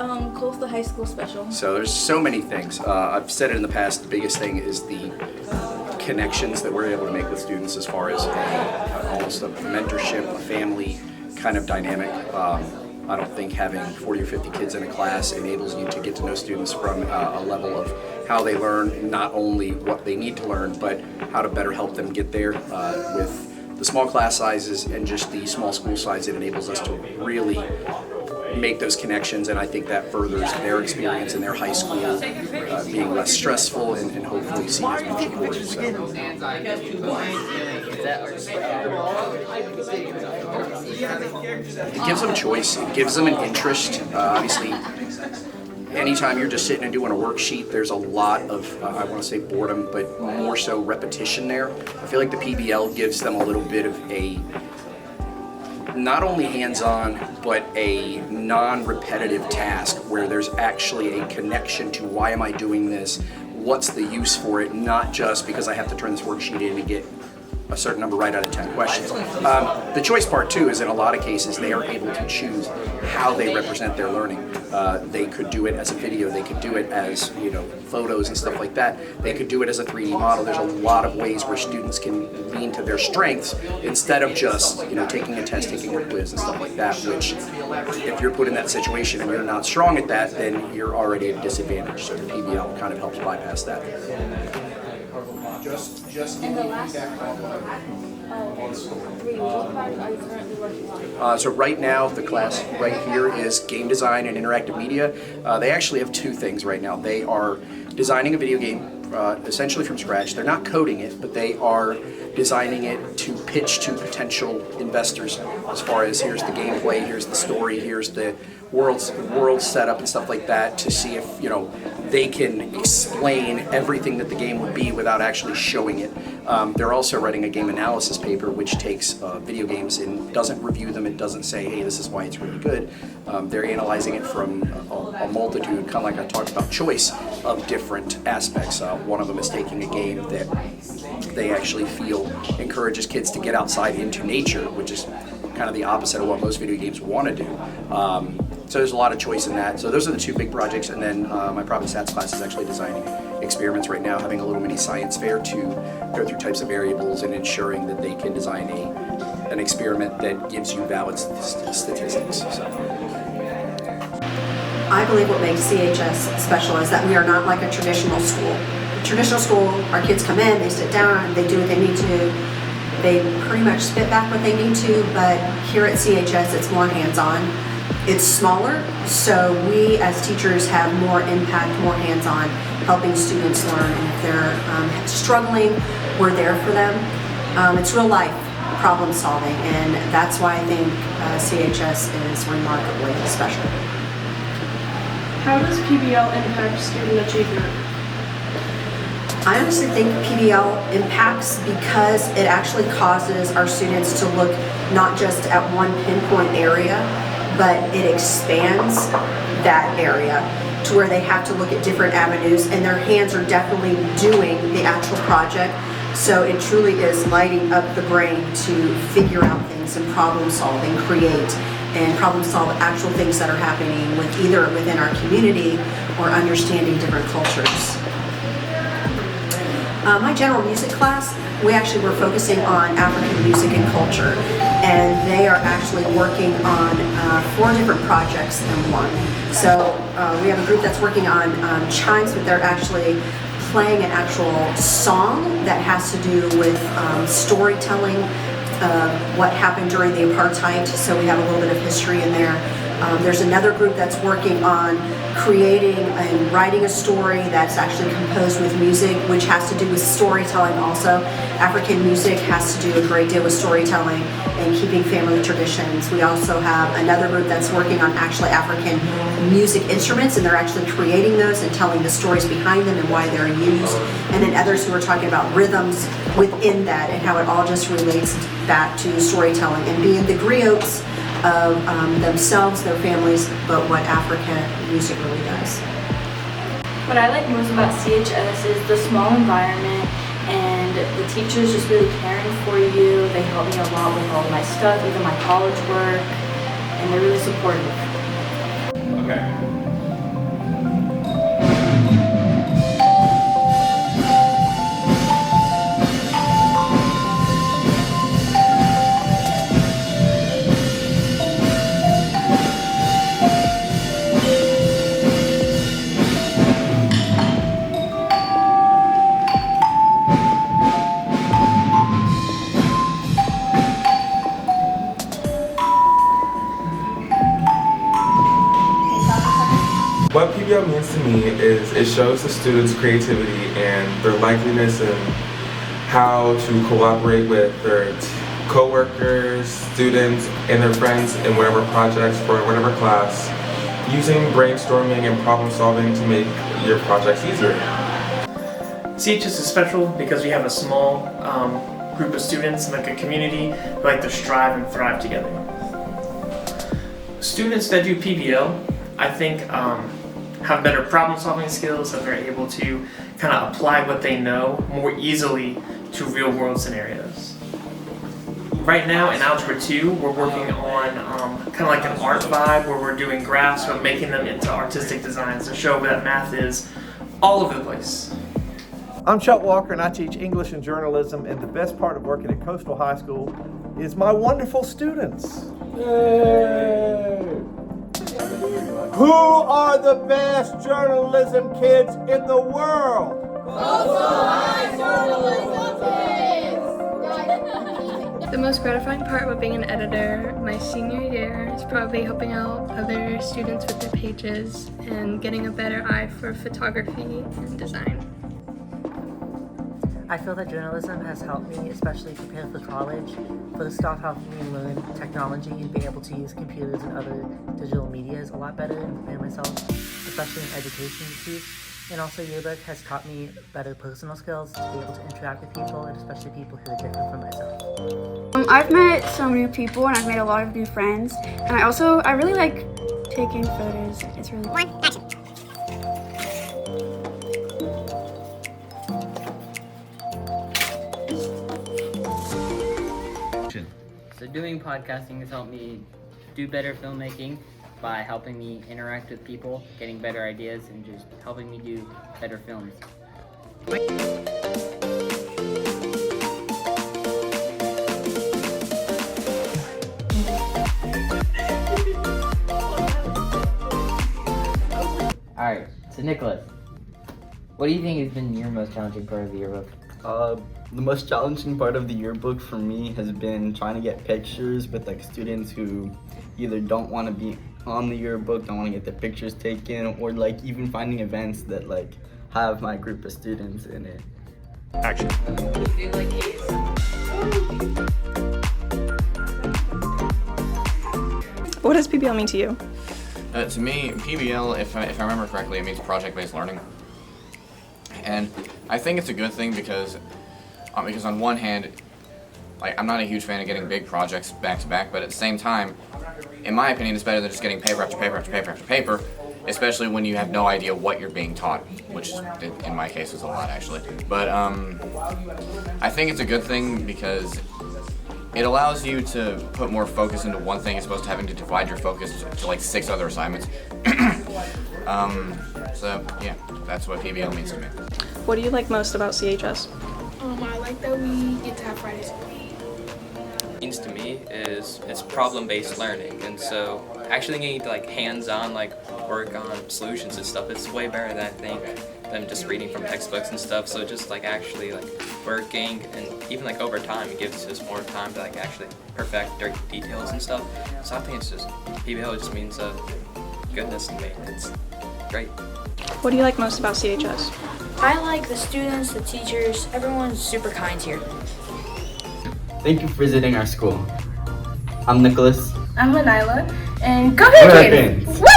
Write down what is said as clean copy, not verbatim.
Coastal High School Special. So there's so many things. I've said it in the past, the biggest thing is the connections that we're able to make with students as far as almost a mentorship, a family kind of dynamic. I don't think having 40 or 50 kids in a class enables you to get to know students from a level of how they learn, not only what they need to learn, but how to better help them get there with the small class sizes and just the small school size. It enables us to really make those connections, and I think that furthers their experience in their high school being less stressful and hopefully seen as much important. So. It gives them choice, it gives them an interest. Obviously, anytime you're just sitting and doing a worksheet, there's a lot of, I want to say boredom, but more so repetition there. I feel like the PBL gives them a little bit of a not only hands-on, but a non-repetitive task where there's actually a connection to why am I doing this, what's the use for it, not just because I have to turn this worksheet in to get a certain number right out of 10 questions. The choice part too is in a lot of cases they are able to choose how they represent their learning. They could do it as a video, they could do it as photos and stuff like that. They could do it as a 3D model. There's a lot of ways where students can lean to their strengths instead of just taking a test, taking a quiz and stuff like that, which if you're put in that situation and you're not strong at that, then you're already at a disadvantage. So the PBL kind of helps bypass that. And the last what project are you currently working on? So right now, the class right here is game design and interactive media. They actually have two things right now. They are designing a video game essentially from scratch. They're not coding it, but they are designing it to pitch to potential investors as far as here's the gameplay, here's the story, here's the world setup and stuff like that, to see if they can explain everything that the game would be without actually showing it. They're also writing a game analysis paper which takes video games and doesn't review them. It doesn't say, hey, this is why it's really good. They're analyzing it from a multitude, kind of like I talked about, choice of different aspects. One of them is taking a game that they actually feel encourages kids to get outside into nature, which is kind of the opposite of what most video games want to do. So there's a lot of choice in that. So those are the two big projects, and then my prop and stats class is actually designing experiments right now, having a little mini science fair to go through types of variables and ensuring that they can design an experiment that gives you valid statistics. So. I believe what makes CHS special is that we are not like a traditional school. Traditional school, our kids come in, they sit down, they do what they need to, they pretty much spit back what they need to, but here at CHS it's more hands-on. It's smaller, so we as teachers have more impact, more hands-on, helping students learn, and if they're struggling, we're there for them. It's real life problem solving, and that's why I think CHS is remarkably special. How does PBL impact student achievement? I honestly think PBL impacts because it actually causes our students to look not just at one pinpoint area, but it expands that area to where they have to look at different avenues, and their hands are definitely doing the actual project. So it truly is lighting up the brain to figure out things and problem solve and create and problem solve actual things that are happening with either within our community or understanding different cultures. My general music class, we actually were focusing on African music and culture, and they are actually working on 4 different projects in one. So we have a group that's working on chimes, but they're actually playing an actual song that has to do with storytelling, what happened during the apartheid, so we have a little bit of history in there. There's another group that's working on creating and writing a story that's actually composed with music, which has to do with storytelling also. African music has to do a great deal with storytelling and keeping family traditions. We also have another group that's working on actually African music instruments, and they're actually creating those and telling the stories behind them and why they're used. And then others who are talking about rhythms within that and how it all just relates back to storytelling and being the griots of themselves, their families, but what African music really does. What I like most about CHS is the small environment and the teachers just really caring for you. They help me a lot with all my stuff, even my college work, and they're really supportive. Okay. What PBL means to me is it shows the students' creativity and their likeliness and how to collaborate with their co-workers, students, and their friends in whatever projects for whatever class, using brainstorming and problem solving to make your projects easier. CHS is special because we have a small group of students and like a community who like to strive and thrive together. Students that do PBL, I think, have better problem solving skills and they're able to kind of apply what they know more easily to real world scenarios. Right now in Algebra 2, we're working on kind of like an art vibe where we're doing graphs but making them into artistic designs to show that math is all over the place. I'm Chuck Walker and I teach English and journalism, and the best part of working at Coastal High School is my wonderful students. Yay! Who are the best journalism kids in the world? The most gratifying part about being an editor my senior year is probably helping out other students with their pages and getting a better eye for photography and design. I feel that journalism has helped me, especially prepare for college, for the stuff helping me learn technology and be able to use computers and other digital medias a lot better and prepare myself, especially in education issues. And also yearbook has taught me better personal skills to be able to interact with people, and especially people who are different from myself. I've met some new people and I've made a lot of new friends, and I really like taking photos. It's really fun. So doing podcasting has helped me do better filmmaking by helping me interact with people, getting better ideas, and just helping me do better films. Alright, so Nicholas, what do you think has been your most challenging part of the yearbook? The most challenging part of the yearbook for me has been trying to get pictures with like students who either don't want to be on the yearbook, don't want to get their pictures taken, or like even finding events that like have my group of students in it. Action. What does PBL mean to you? To me, PBL, if I remember correctly, it means project-based learning. And I think it's a good thing because on one hand, like, I'm not a huge fan of getting big projects back to back, but at the same time, in my opinion, it's better than just getting paper after paper after paper after paper, especially when you have no idea what you're being taught, which in my case is a lot actually. But I think it's a good thing because it allows you to put more focus into one thing as opposed to having to divide your focus to like 6 other assignments. So yeah, that's what PBL means to me. What do you like most about CHS? I like that we get to have Fridays. Means to me is it's problem-based learning, and so actually getting to like hands-on like work on solutions and stuff, it's way better than I think than just reading from textbooks and stuff. So just like actually like working, and even like over time it gives us more time to like actually perfect their details and stuff. So I think it's just PBL just means goodness to me. It's great. What do you like most about CHS? I like the students, the teachers, everyone's super kind here. Thank you for visiting our school. I'm Nicholas. I'm Manila, and go Hurricanes! Woo!